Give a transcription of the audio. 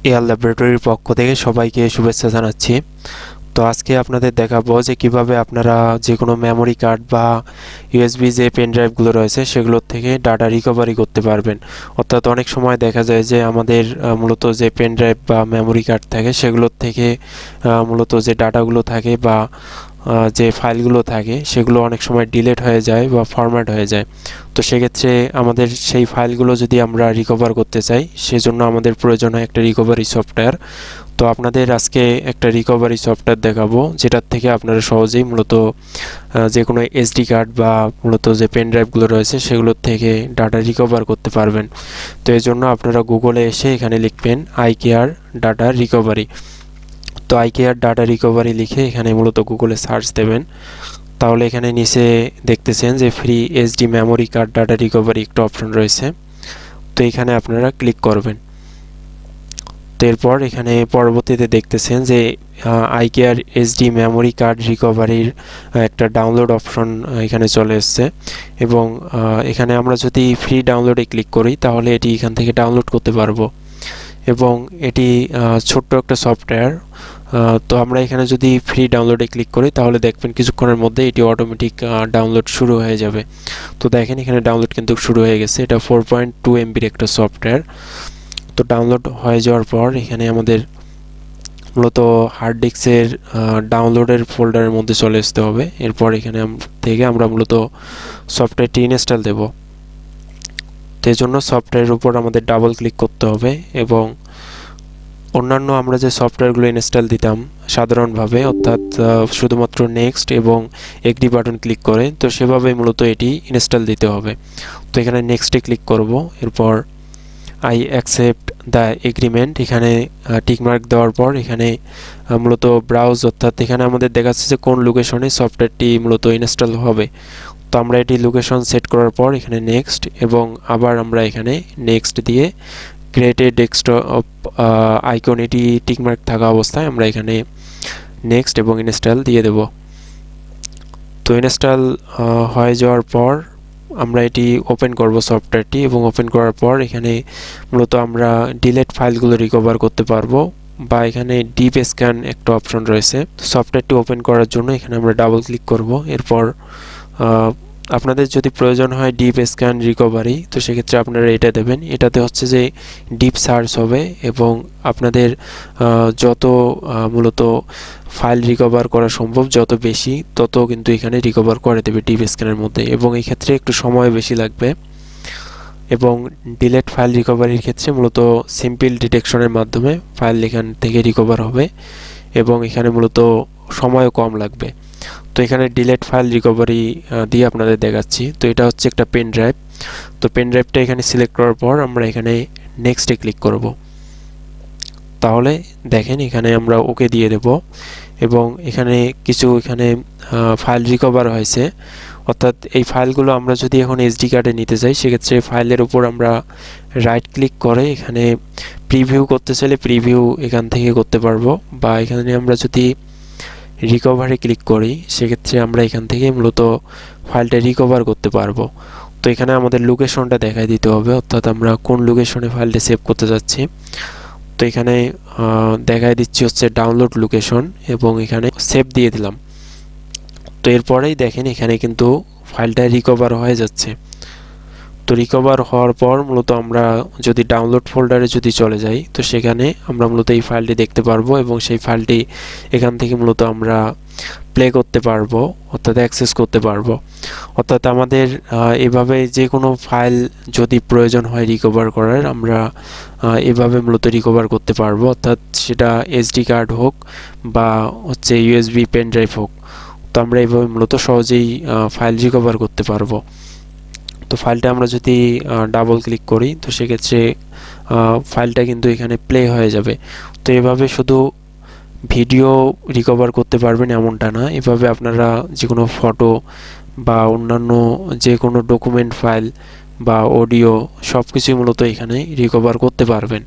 AR ল্যাবরেটরির পক্ষ থেকে সবাইকে শুভেচ্ছা জানাচ্ছি। তো আজকে আপনাদের দেখাবো যে কিভাবে আপনারা যে কোনো মেমোরি কার্ড বা ইউএসবি যে পেন ড্রাইভগুলো রয়েছে সেগুলোর থেকে ডাটা রিকভারি করতে পারবেন। অর্থাৎ অনেক সময় দেখা যায় যে আমাদের মূলত যে পেন ড্রাইভ বা মেমোরি কার্ড থাকে সেগুলোর থেকে মূলত যে ডাটাগুলো থাকে বা যে ফাইলগুলো থাকে সেগুলো অনেক সময় ডিলিট হয়ে যায় বা ফরম্যাট হয়ে যায়। তো সেক্ষেত্রে আমাদের সেই ফাইলগুলো যদি আমরা রিকভার করতে চাই সেজন্য আমাদের প্রয়োজন হয় একটা রিকভারি সফটওয়্যার। তো আপনাদের আজকে একটা রিকভারি সফটওয়্যার দেখাবো যেটার থেকে আপনারা সহজেই মূলত যে কোনো এসডি কার্ড বা মূলত যে পেন ড্রাইভগুলো রয়েছে সেগুলোর থেকে ডাটা রিকভার করতে পারবেন। তো এই জন্য আপনারা গুগলে এসে এখানে লিখবেন আইকেয়ার ডাটা রিকভারি। তো আইকেয়ার ডাটা রিকভারি লিখে এখানে মূলত গুগলে সার্চ দেবেন। তাহলে এখানে নিচে দেখতেছেন যে free SD memory card data recovery একটা অপশন রয়েছে। তো এখানে আপনারা ক্লিক করবেন। তো এরপর এখানে পরবর্তীতে দেখতেছেন যে আইকেয়ার এসডি মেমোরি কার্ড রিকভারির একটা ডাউনলোড অপশন এখানে চলে এসছে এবং এখানে আমরা যদি ফ্রি ডাউনলোডে ক্লিক করি তাহলে এটি এখান থেকে ডাউনলোড করতে পারবো এবং এটি ছোট্ট একটা সফটওয়্যার। তো আমরা এখানে যদি ফ্রি ডাউনলোডে ক্লিক করি তাহলে দেখবেন কিছুক্ষণের মধ্যে এটি অটোমেটিক ডাউনলোড শুরু হয়ে যাবে। তো দেখেন এখানে ডাউনলোড কিন্তু শুরু হয়ে গেছে। এটা 4.2 MBর একটা সফটওয়্যার। তো ডাউনলোড হয়ে যাওয়ার পর এখানে আমাদের মূলত হার্ড ডিস্কের ডাউনলোডের ফোল্ডারের মধ্যে চলে আসতে হবে। এরপর এখানে থেকে আমরা মূলত সফটওয়্যারটি ইনস্টল দেব। তো এই জন্য সফটওয়্যারের উপর আমাদের ডাবল ক্লিক করতে হবে এবং অন্যান্য আমরা যে সফটওয়্যারগুলো ইনস্টল দিতাম সাধারণভাবে অর্থাৎ শুধুমাত্র নেক্সট এবং এগ্রি বাটন ক্লিক করে, তো সেভাবেই মূলত এটি ইনস্টল দিতে হবে। তো এখানে নেক্সটে ক্লিক করব। এরপর আই অ্যাকসেপ্ট দ্য এগ্রিমেন্ট এখানে টিকমার্ক দেওয়ার পর এখানে মূলত ব্রাউজ অর্থাৎ এখানে আমাদের দেখাচ্ছে যে কোন লোকেশনে সফটওয়্যারটি মূলত ইনস্টল হবে। তো আমরা এটি লোকেশন সেট করার পর এখানে নেক্সট এবং আবার আমরা এখানে নেক্সট দিয়ে ক্রিয়েট এ ডেস্কটপ আইকন এটি টিকমার্ক থাকা অবস্থায় আমরা এখানে নেক্সট এবং ইনস্টল দিয়ে দেব। তো ইনস্টল হয়ে যাওয়ার পর আমরা এটি ওপেন করব সফটওয়্যারটি এবং ওপেন করার পর এখানে মূলত আমরা ডিলিট ফাইলগুলো রিকভার করতে পারবো বা এখানে ডিপ স্ক্যান একটা অপশন রয়েছে। সফটওয়্যারটি ওপেন করার জন্য এখানে আমরা ডাবল ক্লিক করব। এরপর আপনাদের যদি প্রয়োজন হয় ডিপ স্ক্যান রিকভারি তো সেক্ষেত্রে আপনারা এটা দেবেন। এটাতে হচ্ছে যে ডিপ সার্চ হবে এবং আপনাদের যত মূলত ফাইল রিকভার করা সম্ভব যত বেশি তত কিন্তু এখানে রিকভার করে দেবে ডিপ স্ক্যানের মধ্যে এবং এই ক্ষেত্রে একটু সময় বেশি লাগবে। এবং ডিলেট ফাইল রিকভারির ক্ষেত্রে মূলত সিম্পল ডিটেকশনের মাধ্যমে ফাইল এখান থেকে রিকভার হবে এবং এখানে মূলত সময়ও কম লাগবে। তো এখানে ডিলেট ফাইল রিকভারি দিয়ে আপনাদের দেখাচ্ছি। তো এটা হচ্ছে একটা পেন ড্রাইভ। তো পেন ড্রাইভটা এখানে সিলেক্ট করার পর আমরা এখানে নেক্সটে ক্লিক করব। তাহলে দেখেন এখানে আমরা ওকে দিয়ে দেব এবং এখানে কিছু ফাইল রিকভার হয়েছে। অর্থাৎ এই ফাইলগুলো আমরা যদি এখন এসডি কার্ডে নিতে চাই সেক্ষেত্রে ফাইলের উপর আমরা রাইট ক্লিক করে এখানে প্রিভিউ করতে চাইলে প্রিভিউ এখান থেকে করতে পারবো বা এখানে আমরা যদি রিকভারে ক্লিক করি সেক্ষেত্রে আমরা এখান থেকে মূলত ফাইলটা রিকভার করতে পারবো। তো এখানে আমাদের লোকেশনটা দেখাই দিতে হবে অর্থাৎ আমরা কোন লোকেশনে ফাইলটা সেভ করতে যাচ্ছি। তো এখানে দেখাই দিচ্ছি হচ্ছে ডাউনলোড লোকেশন এবং এখানে সেভ দিয়ে দিলাম। তো এরপরেই দেখেন এখানে কিন্তু ফাইলটা রিকভার হয়ে যাচ্ছে। তো রিকভার হওয়ার পর মূলত আমরা যদি ডাউনলোড ফোল্ডারে যদি চলে যাই তো সেখানে আমরা মূলত এই ফাইলটি দেখতে পারবো এবং সেই ফাইলটি এখান থেকে মূলত আমরা প্লে করতে পারবো অর্থাৎ অ্যাক্সেস করতে পারবো। অর্থাৎ আমাদের এভাবে যে কোনো ফাইল যদি প্রয়োজন হয় রিকভার করার আমরা এভাবে মূলত রিকভার করতে পারবো অর্থাৎ সেটা এসডি কার্ড হোক বা হচ্ছে ইউএসবি পেন ড্রাইভ হোক। তো আমরা এইভাবে মূলত সহজেই ফাইল রিকভার করতে পারবো। তো ফাইলটা আমরা যদি ডাবল ক্লিক করি তো সেক্ষেত্রে ফাইলটা কিন্তু এখানে প্লে হয়ে যাবে। তো এভাবে শুধু ভিডিও রিকভার করতে পারবেন এমনটা না, এভাবে আপনারা যে কোনো ফটো বা অন্যান্য যে কোনো ডকুমেন্ট ফাইল বা অডিও সব কিছুই মূলত এখানে রিকভার করতে পারবেন।